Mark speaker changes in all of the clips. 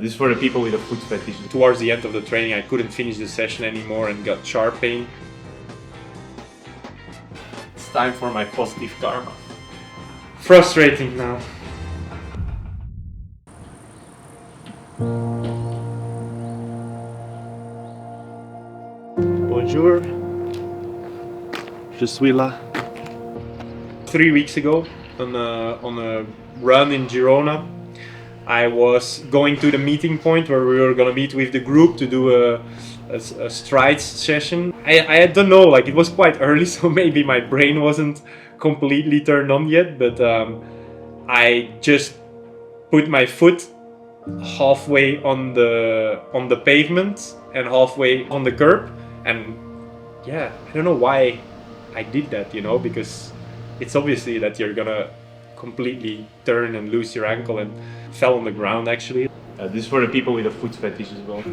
Speaker 1: This is for the people with a foot fetish. Towards the end of the training, I couldn't finish the session anymore and got sharp pain. It's time for my positive karma. Frustrating now. Bonjour. Je suis là. 3 weeks ago, on a run in Girona, I was going to the meeting point where we were gonna meet with the group to do a strides session. I don't know, like it was quite early, so maybe my brain wasn't completely turned on yet, but I just put my foot halfway on the pavement and halfway on the curb, and yeah, I don't know why I did that, you know, because it's obviously that you're gonna completely turn and lose your ankle, and fell on the ground actually. This is for the people with a foot fetish as well.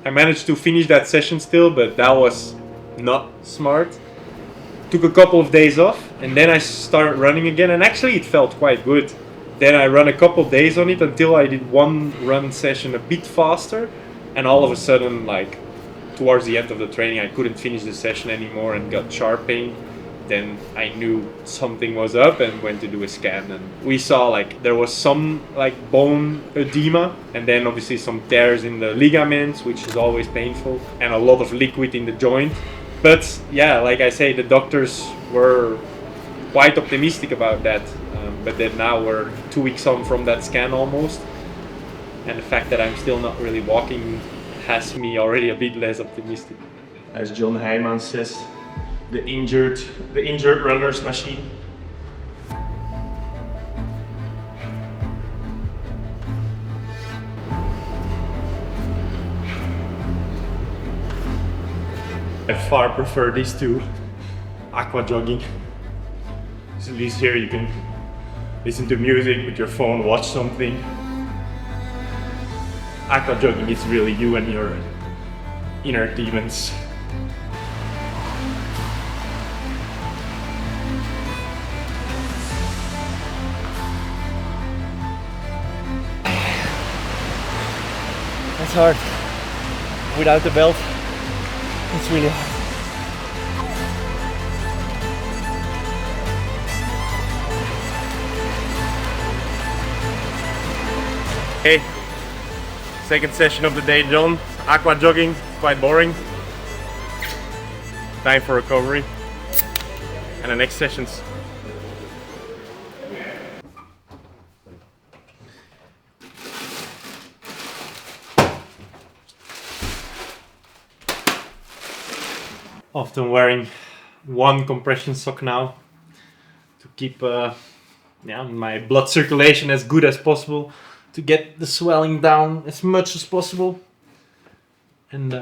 Speaker 1: I managed to finish that session still, but that was not smart. Took a couple of days off and then I started running again, and actually it felt quite good. Then I ran a couple of days on it until I did one run session a bit faster, and all of a sudden, like towards the end of the training, I couldn't finish the session anymore and got sharp pain. Then I knew something was up and went to do a scan, and we saw like there was some like bone edema, and then obviously some tears in the ligaments, which is always painful, and a lot of liquid in the joint. But yeah, like I say, the doctors were quite optimistic about that, but then now we're 2 weeks on from that scan almost, and the fact that I'm still not really walking has me already a bit less optimistic.
Speaker 2: As John Heijmans says, the injured runner's machine.
Speaker 1: I far prefer these to Aqua jogging.
Speaker 2: So at least here you can listen to music with your phone, watch something. Aqua jogging is really you and your inner demons.
Speaker 3: It's hard. Without the belt, it's really hard.
Speaker 1: Okay, second session of the day done. Aqua jogging, quite boring. Time for recovery. And the next sessions. Often wearing one compression sock now to keep my blood circulation as good as possible, to get the swelling down as much as possible. And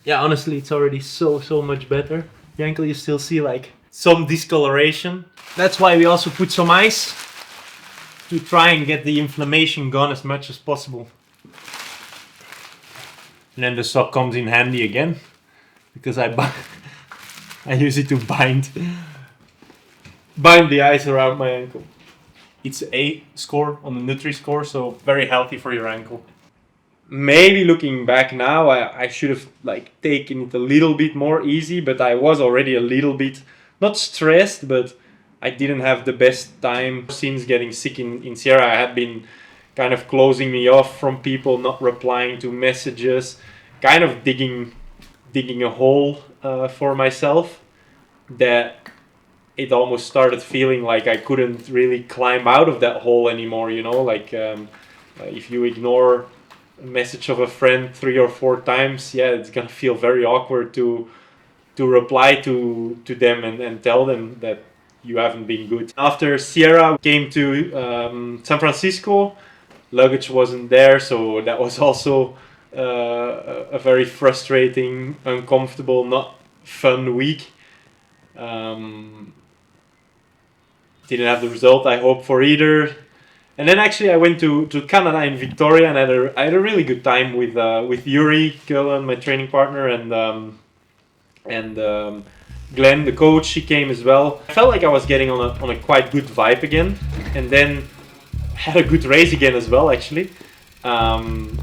Speaker 1: honestly, it's already so much better. The ankle, you still see like some discoloration. That's why we also put some ice to try and get the inflammation gone as much as possible. And then the sock comes in handy again, because I use it to bind the ice around my ankle. It's A score on the Nutri-Score, so very healthy for your ankle. Maybe looking back now, I should have like taken it a little bit more easy, but I was already a little bit, not stressed, but I didn't have the best time. Since getting sick in Sierra, I had been kind of closing me off from people, not replying to messages, kind of digging a hole for myself, that it almost started feeling like I couldn't really climb out of that hole anymore, you know, like if you ignore a message of a friend 3 or 4 times, yeah, it's gonna feel very awkward to reply to them and tell them that you haven't been good. After Sierra came to San Francisco, luggage wasn't there, so that was also a very frustrating, uncomfortable, not fun week. Didn't have the result I hoped for either. And then actually I went to Canada in Victoria, and I had a really good time with Yuri Cullen, my training partner, and Glenn, the coach. She came as well. I felt like I was getting on a quite good vibe again. And then had a good race again as well, actually. And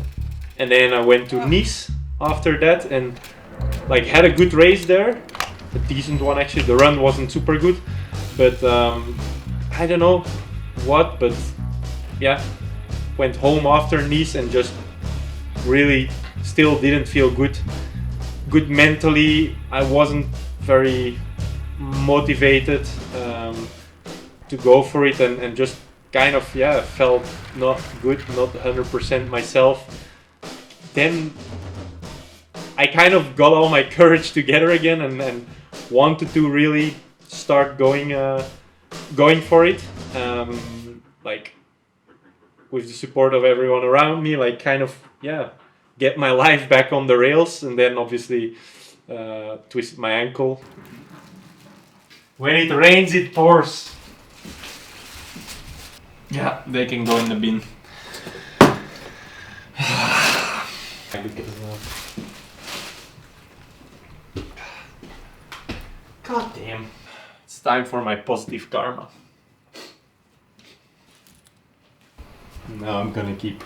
Speaker 1: then I went to Nice after that, and like had a good race there, a decent one actually. The run wasn't super good, but I don't know what, but yeah, went home after Nice and just really still didn't feel good mentally. I wasn't very motivated to go for it, and just kind of felt not good, not 100% myself. Then I kind of got all my courage together again and wanted to really start going for it, like with the support of everyone around me, like kind of get my life back on the rails. And then obviously twisted my ankle. When it rains, it pours. Yeah, they can go in the bin. God damn. It's time for my positive karma. Now I'm gonna keep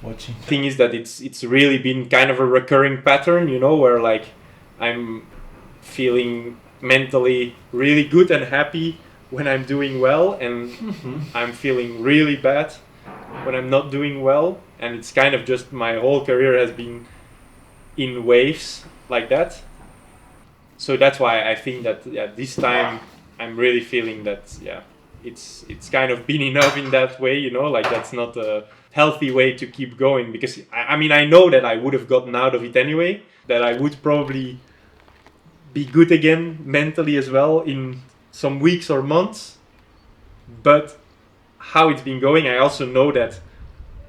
Speaker 1: watching. Thing is that it's really been kind of a recurring pattern, you know, where like I'm feeling mentally really good and happy when I'm doing well, and I'm feeling really bad when I'm not doing well. And it's kind of just my whole career has been in waves like that. So that's why I think that this time I'm really feeling that it's kind of been enough in that way, you know, like that's not a healthy way to keep going, because I mean I know that I would have gotten out of it anyway, that I would probably be good again mentally as well in some weeks or months. But how it's been going, I also know that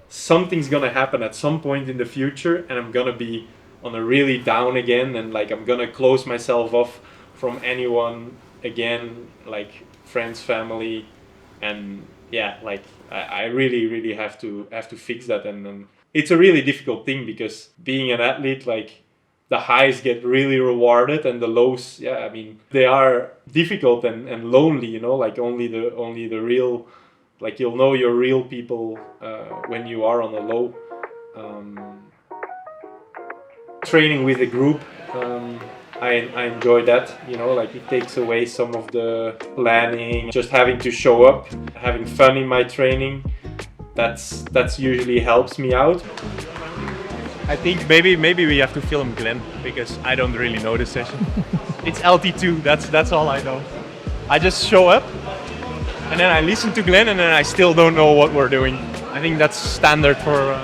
Speaker 1: something's gonna happen at some point in the future, and I'm gonna be on a really down again, and like I'm gonna close myself off from anyone again, like friends, family, and like I really have to fix that. And it's a really difficult thing, because being an athlete, like the highs get really rewarded, and the lows, I mean, they are difficult and lonely, you know, like only the real, like you'll know your real people when you are on a low. Training with a group, I enjoy that, you know, like it takes away some of the planning, just having to show up, having fun in my training. That's usually helps me out. I think maybe we have to film Glenn, because I don't really know the session. It's LT2, that's all I know. I just show up and then I listen to Glenn, and then I still don't know what we're doing. I think that's standard for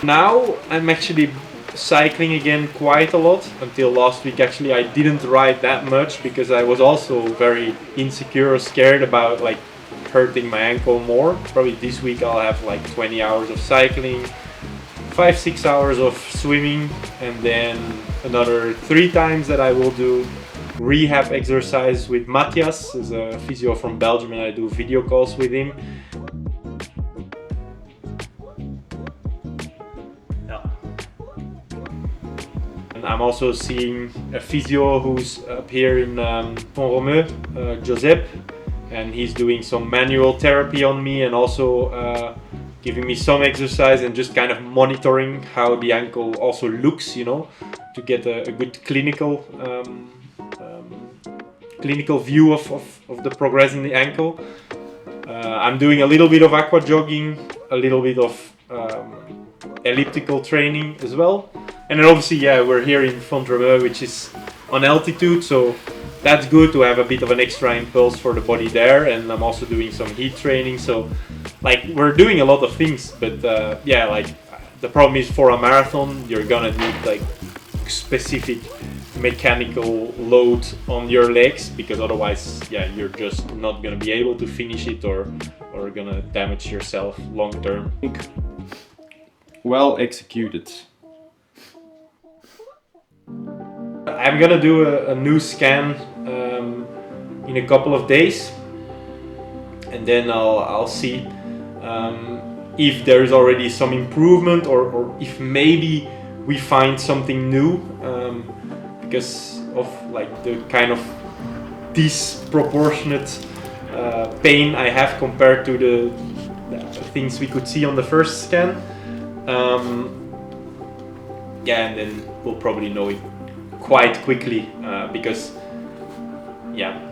Speaker 1: Now I'm actually cycling again quite a lot. Until last week actually I didn't ride that much, because I was also very insecure or scared about like hurting my ankle more. Probably this week I'll have like 20 hours of cycling, 5-6 hours of swimming, and then another 3 times that I will do rehab exercise with Matthias, who's a physio from Belgium, and I do video calls with him. I'm also seeing a physio who's up here in Font-Romeu, Josep, and he's doing some manual therapy on me, and also giving me some exercise and just kind of monitoring how the ankle also looks, you know, to get a good clinical view of the progress in the ankle. I'm doing a little bit of aqua jogging, a little bit of elliptical training as well. And then obviously, we're here in Font-Romeu, which is on altitude, so that's good to have a bit of an extra impulse for the body there. And I'm also doing some heat training, so like we're doing a lot of things. But like the problem is, for a marathon, you're gonna need like specific mechanical load on your legs, because otherwise, you're just not gonna be able to finish it, or gonna damage yourself long term.
Speaker 4: Well executed.
Speaker 1: I'm gonna do a new scan in a couple of days, and then I'll see. if there is already some improvement, or if maybe we find something new, because of like the kind of disproportionate pain I have compared to the things we could see on the first scan. Yeah, and then we'll probably know it quite quickly, because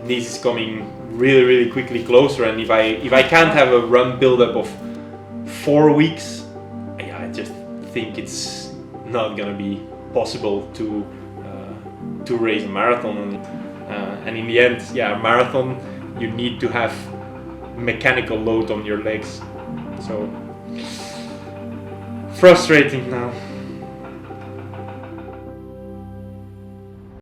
Speaker 1: this is coming really quickly closer, and if I can't have a run build-up of 4 weeks, I just think it's not gonna be possible to race a marathon. And in the end, a marathon, you need to have mechanical load on your legs. So frustrating now.